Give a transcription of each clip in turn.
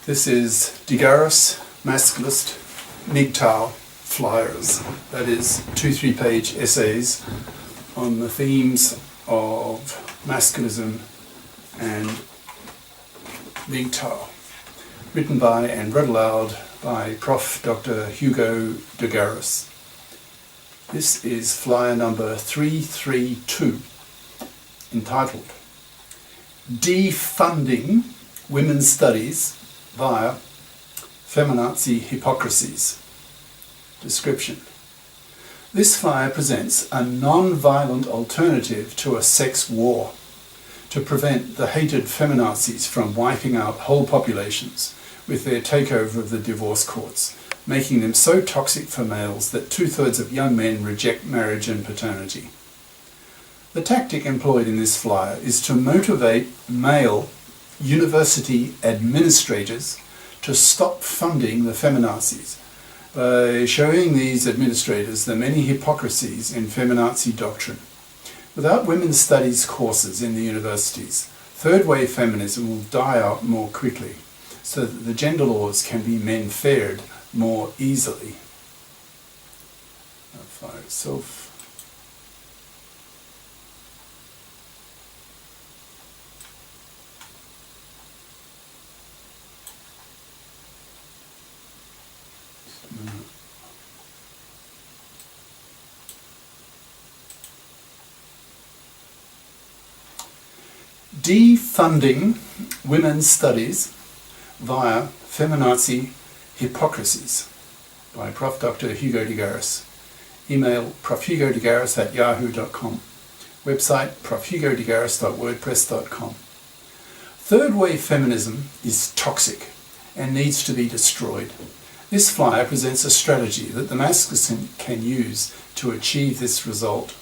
This is Garis, Masculist, MGTOW flyers, that is 2-3 page essays on the themes of masculism and MGTOW, written by and read aloud by Prof. Dr. Hugo de Garis. This is flyer number 332, entitled Defunding Women's Studies via Feminazi Hypocrisies. Description. This flyer presents a non-violent alternative to a sex war to prevent the hated feminazis from wiping out whole populations with their takeover of the divorce courts, making them so toxic for males that 2/3 of young men reject marriage and paternity. The tactic employed in this flyer is to motivate male university administrators to stop funding the feminazis by showing these administrators the many hypocrisies in feminazi doctrine. Without women's studies courses in the universities, third-wave feminism will die out more quickly, so that the gender laws can be menfaired more easily. The flyer itself. Defunding Women's Studies via Feminazi Hypocrisies by Prof. Dr. Hugo de Garis. Email profhugodegaris@yahoo.com. Website profhugodegaris.wordpress.com. Third-wave feminism is toxic and needs to be destroyed. This flyer presents a strategy that the Masculist can use to achieve this result.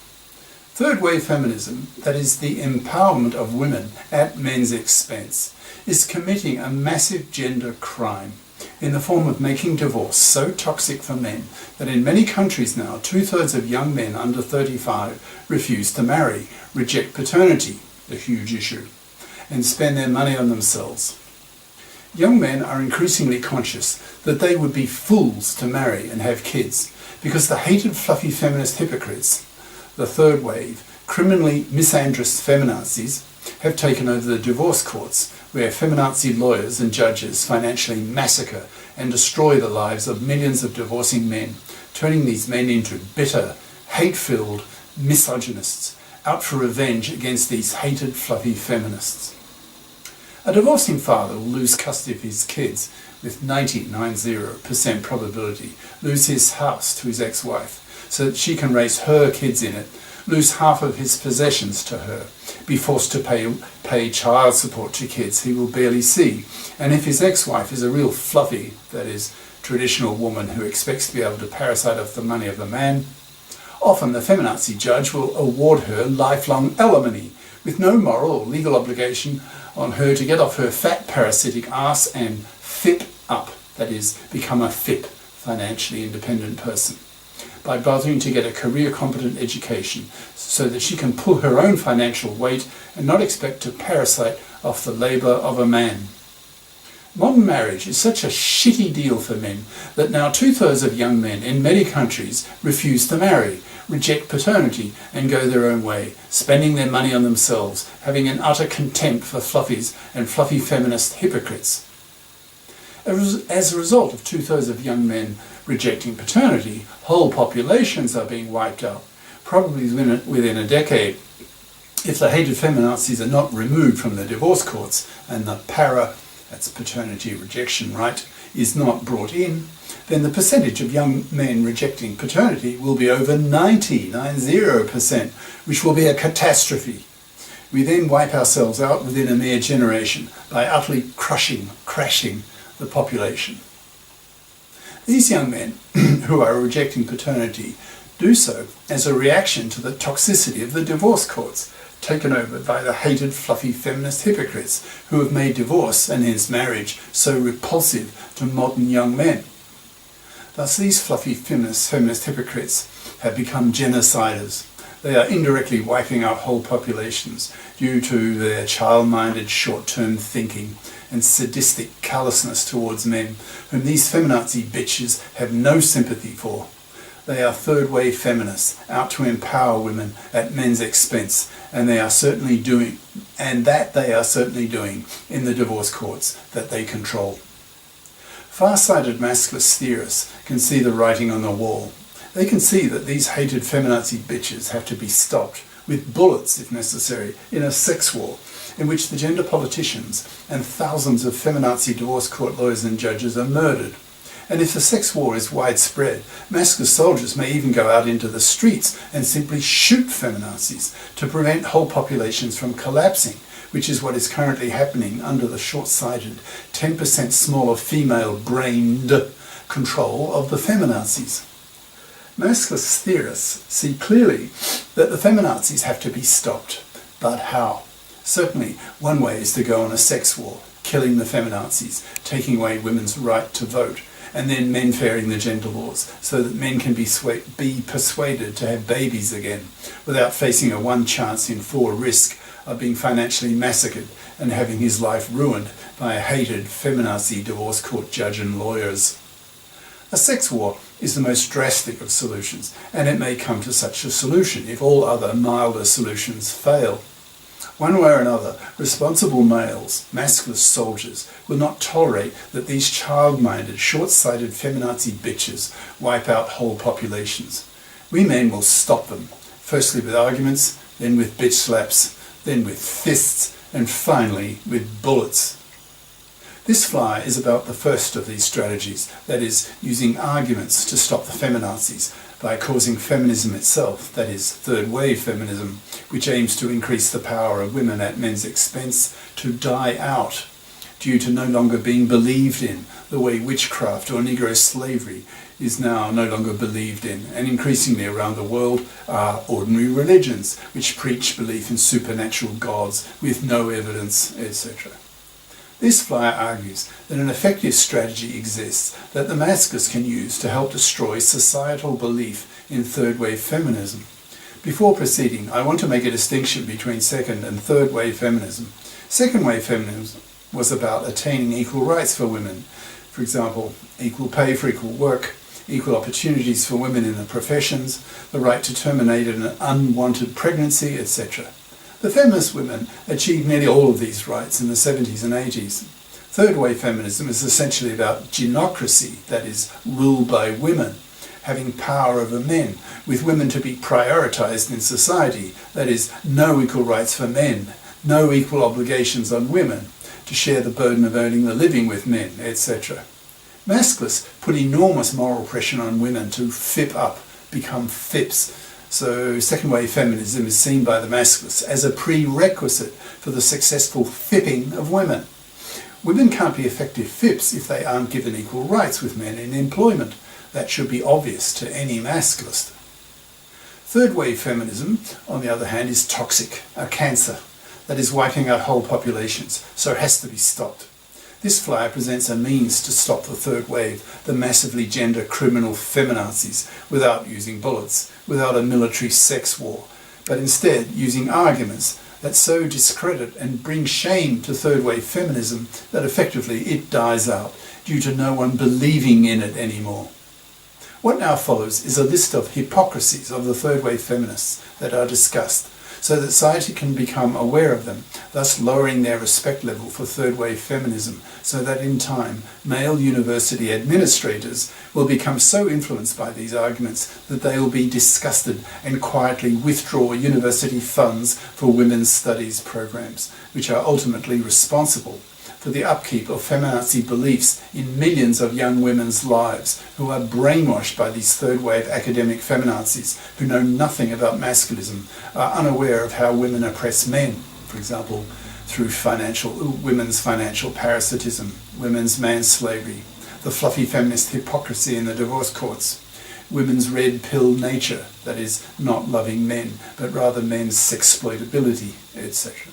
Third-wave feminism, that is the empowerment of women at men's expense, is committing a massive gender crime in the form of making divorce so toxic for men that in many countries now 2/3 of young men under 35 refuse to marry, reject paternity, a huge issue, and spend their money on themselves. Young men are increasingly conscious that they would be fools to marry and have kids because the hated fluffy feminist hypocrites, the third wave, criminally misandrous feminazis, have taken over the divorce courts, where feminazi lawyers and judges financially massacre and destroy the lives of millions of divorcing men, turning these men into bitter, hate-filled misogynists, out for revenge against these hated fluffy feminists. A divorcing father will lose custody of his kids with 90% probability, lose his house to his ex-wife, so that she can raise her kids in it, lose half of his possessions to her, be forced to pay child support to kids he will barely see, and if his ex-wife is a real fluffy, that is, traditional woman who expects to be able to parasite off the money of the man, often the feminazi judge will award her lifelong alimony, with no moral or legal obligation on her to get off her fat parasitic ass and FIP up, that is, become a FIP, financially independent person, by bothering to get a career-competent education so that she can pull her own financial weight and not expect to parasite off the labour of a man. Modern marriage is such a shitty deal for men that now 2/3 of young men in many countries refuse to marry, reject paternity and go their own way, spending their money on themselves, having an utter contempt for fluffies and fluffy feminist hypocrites. As a result of 2/3 of young men rejecting paternity, whole populations are being wiped out, probably within a decade. If the hated feminazis are not removed from the divorce courts and the that's paternity rejection right, is not brought in, then the percentage of young men rejecting paternity will be over 90%, which will be a catastrophe. We then wipe ourselves out within a mere generation by utterly crashing the population. These young men who are rejecting paternity do so as a reaction to the toxicity of the divorce courts, taken over by the hated fluffy feminist hypocrites who have made divorce and hence marriage so repulsive to modern young men. Thus these fluffy feminist hypocrites have become genociders. They are indirectly wiping out whole populations due to their child-minded short-term thinking and sadistic callousness towards men, whom these feminazi bitches have no sympathy for. They are third-wave feminists out to empower women at men's expense, and they are certainly doing in the divorce courts that they control. Far-sighted masculist theorists can see the writing on the wall. They can see that these hated feminazi bitches have to be stopped, with bullets if necessary, in a sex war, in which the gender politicians and thousands of feminazi divorce court lawyers and judges are murdered. And if the sex war is widespread, masculist soldiers may even go out into the streets and simply shoot feminazis to prevent whole populations from collapsing, which is what is currently happening under the short-sighted, 10% smaller female-brained control of the feminazis. Masculist theorists see clearly that the feminazis have to be stopped. But how? Certainly, one way is to go on a sex war, killing the feminazis, taking away women's right to vote, and then menfairing the gender laws so that men can be persuaded to have babies again without facing a 1 chance in 4 risk of being financially massacred and having his life ruined by a hated feminazi divorce court judge and lawyers. A sex war is the most drastic of solutions, and it may come to such a solution if all other milder solutions fail. One way or another, responsible males, masculist soldiers, will not tolerate that these child-minded, short-sighted feminazi bitches wipe out whole populations. We men will stop them, firstly with arguments, then with bitch slaps, then with fists, and finally with bullets. This fly is about the first of these strategies, that is, using arguments to stop the feminazis by causing feminism itself, that is, third-wave feminism, which aims to increase the power of women at men's expense, to die out due to no longer being believed in, the way witchcraft or Negro slavery is now no longer believed in, and increasingly around the world are ordinary religions which preach belief in supernatural gods with no evidence, etc. This fly argues that an effective strategy exists that the masculists can use to help destroy societal belief in third-wave feminism. Before proceeding, I want to make a distinction between second and third-wave feminism. Second-wave feminism was about attaining equal rights for women, for example, equal pay for equal work, equal opportunities for women in the professions, the right to terminate an unwanted pregnancy, etc. The feminist women achieved nearly all of these rights in the 70s and 80s. Third-wave feminism is essentially about genocracy, that is, rule by women, having power over men, with women to be prioritized in society, that is, no equal rights for men, no equal obligations on women, to share the burden of earning the living with men, etc. Masculists put enormous moral pressure on women to fip up, become fips. So second-wave feminism is seen by the masculists as a prerequisite for the successful fipping of women. Women can't be effective fips if they aren't given equal rights with men in employment. That should be obvious to any masculist. Third-wave feminism, on the other hand, is toxic, a cancer that is wiping out whole populations, so it has to be stopped. This flyer presents a means to stop the third wave, the massively gender criminal feminazis, without using bullets, without a military sex war, but instead using arguments that so discredit and bring shame to third wave feminism that effectively it dies out due to no one believing in it anymore. What now follows is a list of hypocrisies of the third wave feminists that are discussed, so that society can become aware of them, thus lowering their respect level for third-wave feminism, so that in time, male university administrators will become so influenced by these arguments that they will be disgusted and quietly withdraw university funds for women's studies programs, which are ultimately responsible for the upkeep of feminazi beliefs in millions of young women's lives who are brainwashed by these third-wave academic feminazis who know nothing about masculism, are unaware of how women oppress men, for example, through women's financial parasitism, women's manslavery, the fluffy feminist hypocrisy in the divorce courts, women's red pill nature, that is, not loving men, but rather men's sexploitability, etc.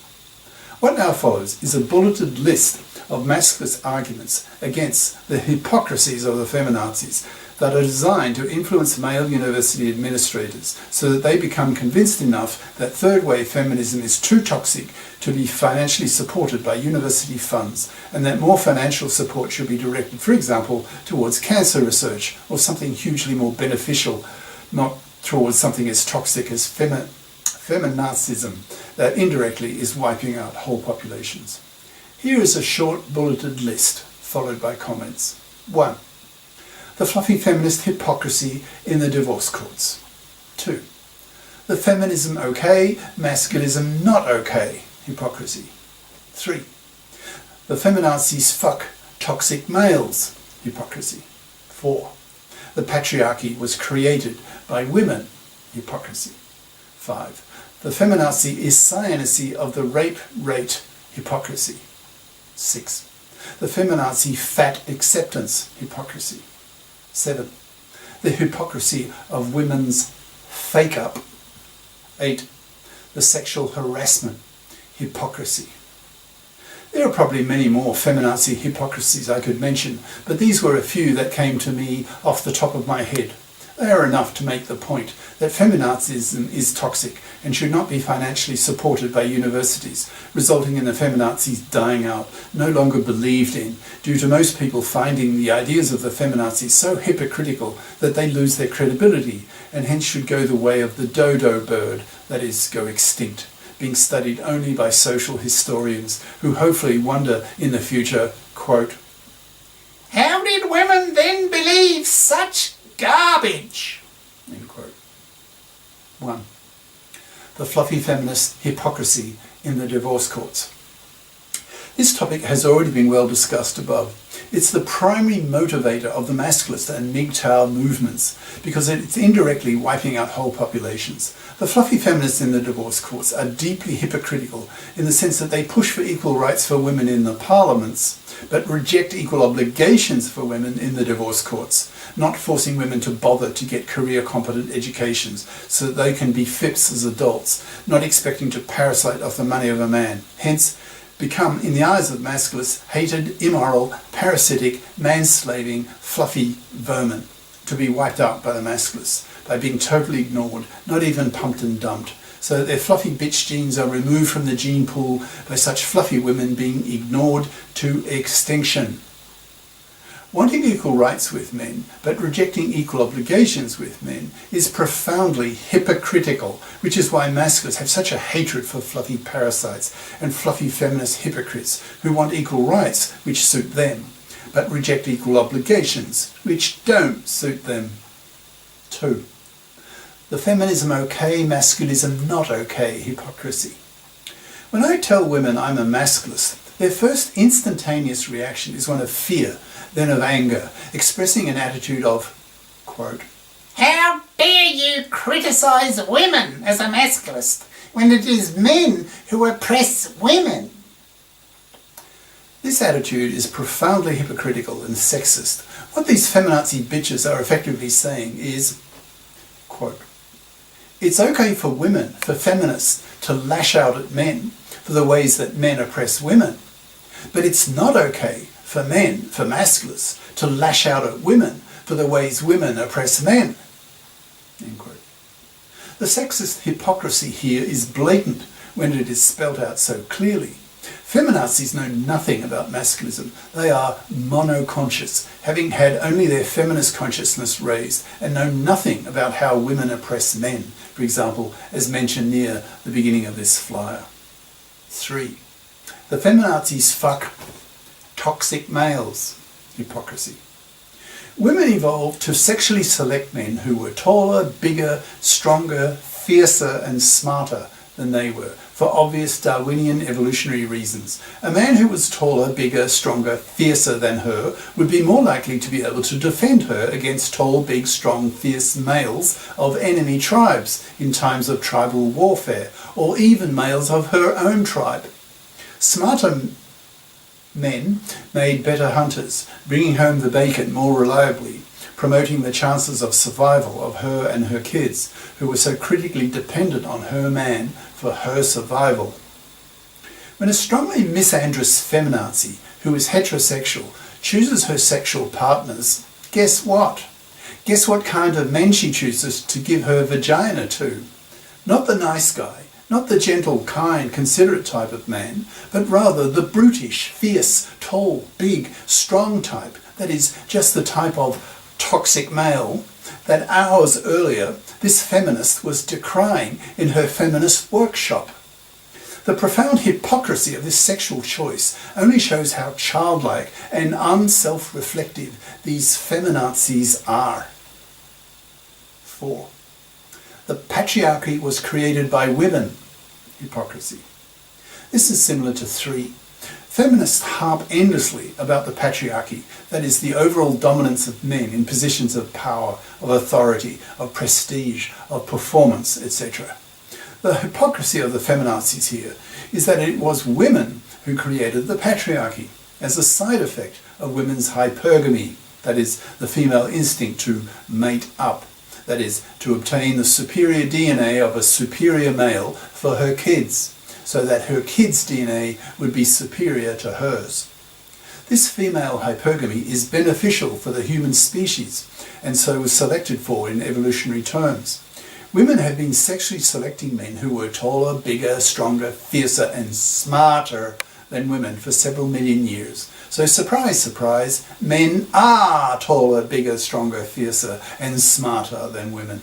What now follows is a bulleted list of masculist arguments against the hypocrisies of the feminazis that are designed to influence male university administrators so that they become convinced enough that third-wave feminism is too toxic to be financially supported by university funds, and that more financial support should be directed, for example, towards cancer research or something hugely more beneficial, not towards something as toxic as feminazism that indirectly is wiping out whole populations. Here is a short bulleted list, followed by comments. 1. The fluffy feminist hypocrisy in the divorce courts. 2. The feminism okay, masculism not okay hypocrisy. 3. The feminazis fuck toxic males hypocrisy. 4. The patriarchy was created by women hypocrisy. 5. The feminazi is cynicism of the rape rate hypocrisy. 6. The feminazi fat acceptance hypocrisy. 7. The hypocrisy of women's fake-up. 8. The sexual harassment hypocrisy. There are probably many more feminazi hypocrisies I could mention, but these were a few that came to me off the top of my head. They are enough to make the point that feminazism is toxic and should not be financially supported by universities, resulting in the feminazis dying out, no longer believed in, due to most people finding the ideas of the feminazis so hypocritical that they lose their credibility, and hence should go the way of the dodo bird, that is, go extinct, being studied only by social historians who hopefully wonder in the future, quote, "How did women then believe such garbage?" End quote. 1. The fluffy feminist hypocrisy in the divorce courts. This topic has already been well discussed above. It's the primary motivator of the Masculist and MGTOW movements because it's indirectly wiping out whole populations. The fluffy feminists in the divorce courts are deeply hypocritical in the sense that they push for equal rights for women in the parliaments, but reject equal obligations for women in the divorce courts, not forcing women to bother to get career-competent educations so that they can be FIPS as adults, not expecting to parasite off the money of a man. Hence, become, in the eyes of Masculists, hated, immoral, parasitic, manslaving, fluffy vermin, to be wiped out by the Masculists, by being totally ignored, not even pumped and dumped, so that their fluffy bitch genes are removed from the gene pool by such fluffy women being ignored to extinction. Wanting equal rights with men, but rejecting equal obligations with men, is profoundly hypocritical, which is why Masculists have such a hatred for fluffy parasites and fluffy feminist hypocrites who want equal rights, which suit them, but reject equal obligations, which don't suit them. 2. The feminism okay, masculism not okay hypocrisy. When I tell women I'm a masculist, their first instantaneous reaction is one of fear, then of anger, expressing an attitude of, quote, "How dare you criticise women as a masculist when it is men who oppress women?" This attitude is profoundly hypocritical and sexist. What these feminazi bitches are effectively saying is, quote, "It's okay for women, for feminists, to lash out at men for the ways that men oppress women, but it's not okay for men, for masculists, to lash out at women for the ways women oppress men." End quote. The sexist hypocrisy here is blatant when it is spelt out so clearly. Feminazis know nothing about masculism. They are monoconscious, having had only their feminist consciousness raised, and know nothing about how women oppress men, for example, as mentioned near the beginning of this flyer. 3. The feminazis fuck toxic males hypocrisy. Women evolved to sexually select men who were taller, bigger, stronger, fiercer and smarter than they were, for obvious Darwinian evolutionary reasons. A man who was taller, bigger, stronger, fiercer than her would be more likely to be able to defend her against tall, big, strong, fierce males of enemy tribes in times of tribal warfare, or even males of her own tribe. Smarter men made better hunters, bringing home the bacon more reliably, promoting the chances of survival of her and her kids, who were so critically dependent on her man for her survival. When a strongly misandrous feminazi, who is heterosexual, chooses her sexual partners, guess what? Guess what kind of men she chooses to give her vagina to? Not the nice guy, not the gentle, kind, considerate type of man, but rather the brutish, fierce, tall, big, strong type, that is, just the type of toxic male that hours earlier this feminist was decrying in her feminist workshop. The profound hypocrisy of this sexual choice only shows how childlike and unself-reflective these feminazis are. 4. The patriarchy was created by women. Hypocrisy. This is similar to 3. Feminists harp endlessly about the patriarchy, that is, the overall dominance of men in positions of power, of authority, of prestige, of performance, etc. The hypocrisy of the feminazis here is that it was women who created the patriarchy as a side effect of women's hypergamy, that is, the female instinct to mate up, that is, to obtain the superior DNA of a superior male for her kids, so that her kids' DNA would be superior to hers. This female hypergamy is beneficial for the human species, and so was selected for in evolutionary terms. Women have been sexually selecting men who were taller, bigger, stronger, fiercer, and smarter than women for several million years. So surprise, surprise, men are taller, bigger, stronger, fiercer, and smarter than women.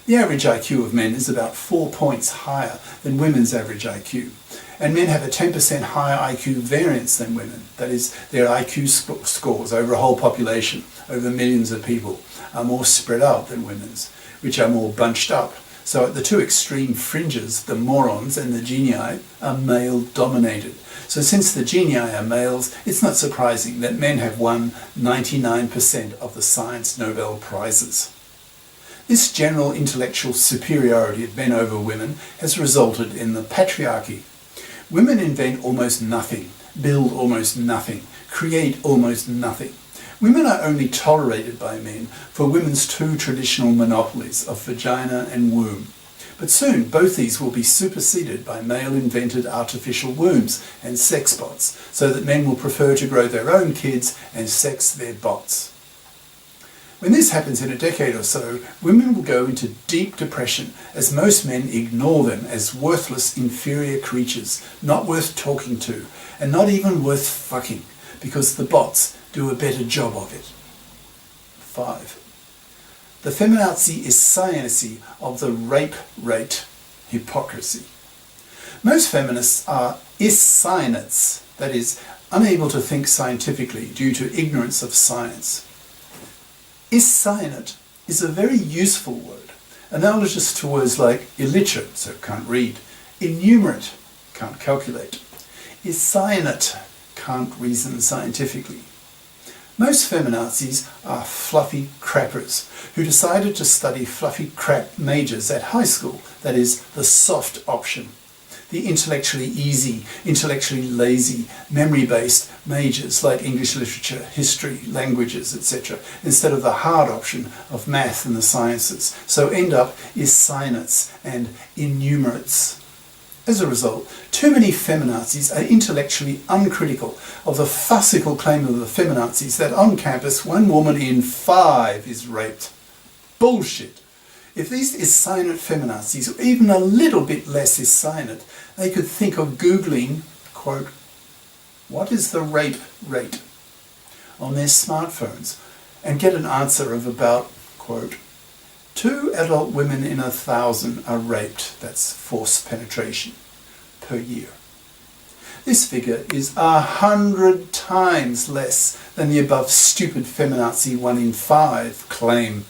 The average IQ of men is about 4 points higher than women's average IQ. And men have a 10% higher IQ variance than women. That is, their IQ scores over a whole population, over millions of people, are more spread out than women's, which are more bunched up. So at the two extreme fringes, the morons and the genii are male-dominated. So since the genii are males, it's not surprising that men have won 99% of the science Nobel Prizes. This general intellectual superiority of men over women has resulted in the patriarchy. Women invent almost nothing, build almost nothing, create almost nothing. Women are only tolerated by men for women's 2 traditional monopolies of vagina and womb. But soon both these will be superseded by male-invented artificial wombs and sex bots, so that men will prefer to grow their own kids and sex their bots. When this happens in a decade or so, women will go into deep depression as most men ignore them as worthless, inferior creatures, not worth talking to, and not even worth fucking, because the bots do a better job of it. 5. The feminazi is sciency of the rape rate hypocrisy. Most feminists are is-scientists, that is, unable to think scientifically due to ignorance of science. Is-scienate is a very useful word, analogous to words like illiterate, so can't read, innumerate, can't calculate, is-scienate, can't reason scientifically. Most feminazis are fluffy crappers who decided to study fluffy crap majors at high school, that is, the soft option. The intellectually easy, intellectually lazy, memory-based majors like English literature, history, languages, etc., instead of the hard option of math and the sciences, so end up is-scientists and innumerates. As a result, too many feminazis are intellectually uncritical of the farcical claim of the feminazis that on campus 1 woman in 5 is raped. Bullshit! If these is-scienate feminazis were even a little bit less is-scienate, they could think of Googling, quote, what is the rape rate on their smartphones, and get an answer of about, quote, 2 adult women in 1,000 are raped, that's forced penetration, per year. This figure is 100 times less than the above stupid feminazi 1 in 5 claim.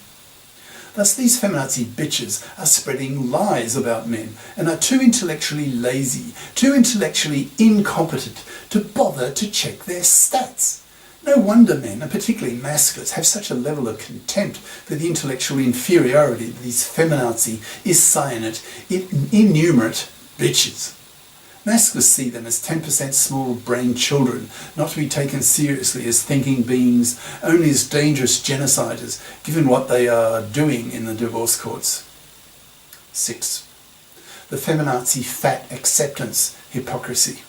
Thus these feminazi bitches are spreading lies about men and are too intellectually lazy, too intellectually incompetent to bother to check their stats. No wonder men, and particularly masculists, have such a level of contempt for the intellectual inferiority of these feminazi, is-scienate, innumerate bitches. Masculists see them as 10% small-brained children, not to be taken seriously as thinking beings, only as dangerous genociders, given what they are doing in the divorce courts. 6. The feminazi fat acceptance hypocrisy.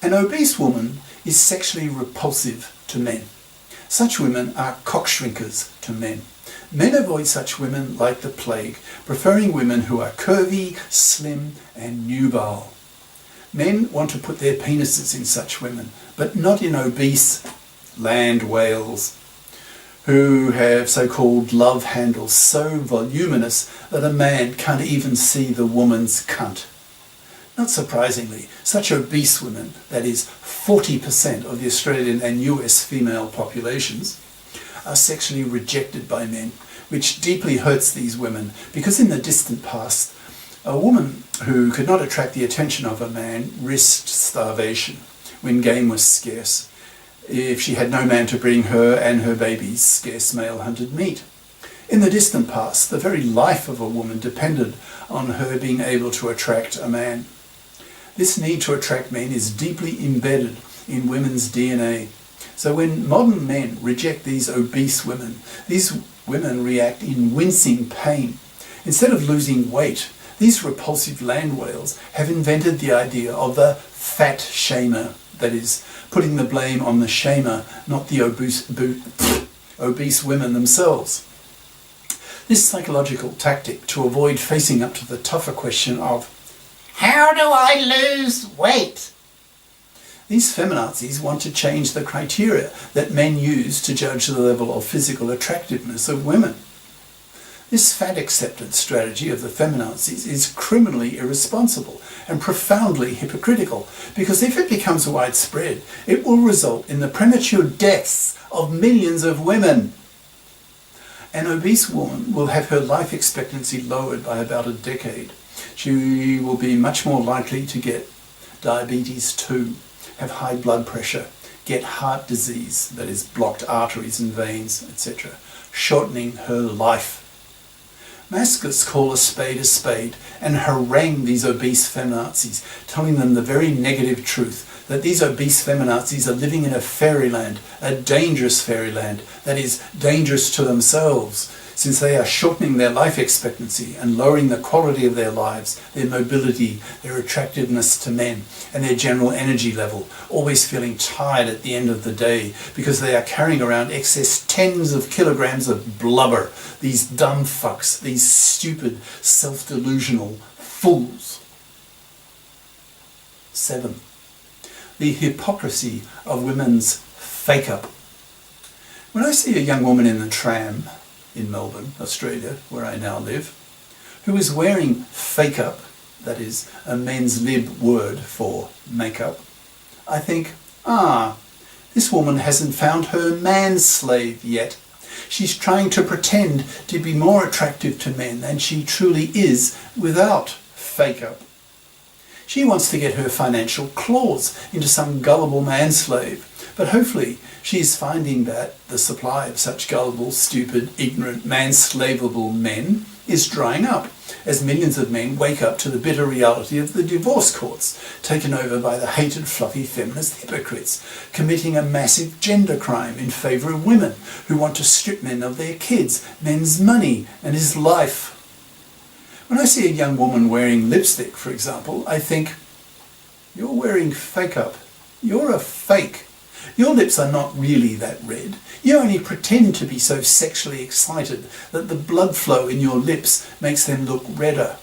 An obese woman is sexually repulsive to men. Such women are cockshrinkers to men. Men avoid such women like the plague, preferring women who are curvy, slim and nubile. Men want to put their penises in such women, but not in obese land whales who have so-called love handles so voluminous that a man can't even see the woman's cunt. Not surprisingly, such obese women, that is 40% of the Australian and US female populations, are sexually rejected by men, which deeply hurts these women because in the distant past, a woman who could not attract the attention of a man risked starvation when game was scarce, if she had no man to bring her and her babies scarce male-hunted meat. In the distant past, the very life of a woman depended on her being able to attract a man. This need to attract men is deeply embedded in women's DNA. So when modern men reject these obese women, these women react in wincing pain. Instead of losing weight, these repulsive land whales have invented the idea of the fat shamer, that is, putting the blame on the shamer, not the obese women themselves. This psychological tactic to avoid facing up to the tougher question of, how do I lose weight? These feminazis want to change the criteria that men use to judge the level of physical attractiveness of women. This fat acceptance strategy of the feminazis is criminally irresponsible and profoundly hypocritical, because if it becomes widespread, it will result in the premature deaths of millions of women. An obese woman will have her life expectancy lowered by about a decade. She will be much more likely to get diabetes 2, have high blood pressure, get heart disease, that is blocked arteries and veins, etc., shortening her life. Masculists call a spade and harangue these obese feminazis, telling them the very negative truth, that these obese feminazis are living in a fairyland, a dangerous fairyland, that is dangerous to themselves, since they are shortening their life expectancy and lowering the quality of their lives, their mobility, their attractiveness to men, and their general energy level, always feeling tired at the end of the day because they are carrying around excess tens of kilograms of blubber, these dumb fucks, these stupid, self-delusional fools. 7. The hypocrisy of women's fake-up. When I see a young woman in the tram in Melbourne, Australia, where I now live, who is wearing fake-up, that is a men's lib word for makeup, I think, this woman hasn't found her man-slave yet. She's trying to pretend to be more attractive to men than she truly is without fake-up. She wants to get her financial claws into some gullible manslave, but hopefully she's finding that the supply of such gullible, stupid, ignorant, manslavable men is drying up, as millions of men wake up to the bitter reality of the divorce courts, taken over by the hated fluffy feminist hypocrites, committing a massive gender crime in favour of women, who want to strip men of their kids, men's money and his life. When I see a young woman wearing lipstick, for example, I think, you're wearing fake-up. You're a fake. Your lips are not really that red. You only pretend to be so sexually excited that the blood flow in your lips makes them look redder.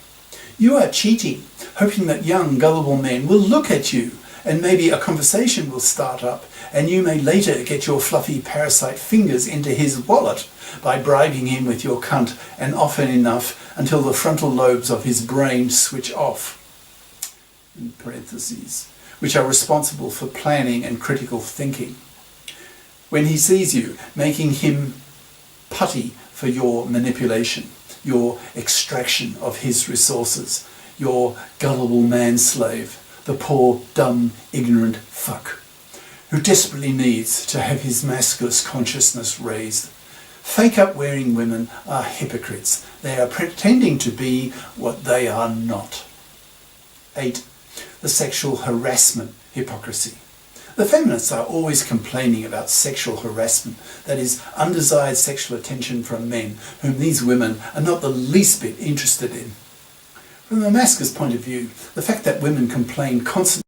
You are cheating, hoping that young, gullible men will look at you and maybe a conversation will start up and you may later get your fluffy parasite fingers into his wallet by bribing him with your cunt, and often enough until the frontal lobes of his brain switch off, in parentheses, which are responsible for planning and critical thinking. When he sees you, making him putty for your manipulation, your extraction of his resources, your gullible manslave, the poor, dumb, ignorant fuck, who desperately needs to have his masculinist consciousness raised. Fake-up wearing women are hypocrites. They are pretending to be what they are not. 8. The sexual harassment hypocrisy. The feminists are always complaining about sexual harassment, that is, undesired sexual attention from men, whom these women are not the least bit interested in. From a masculinist point of view, the fact that women complain constantly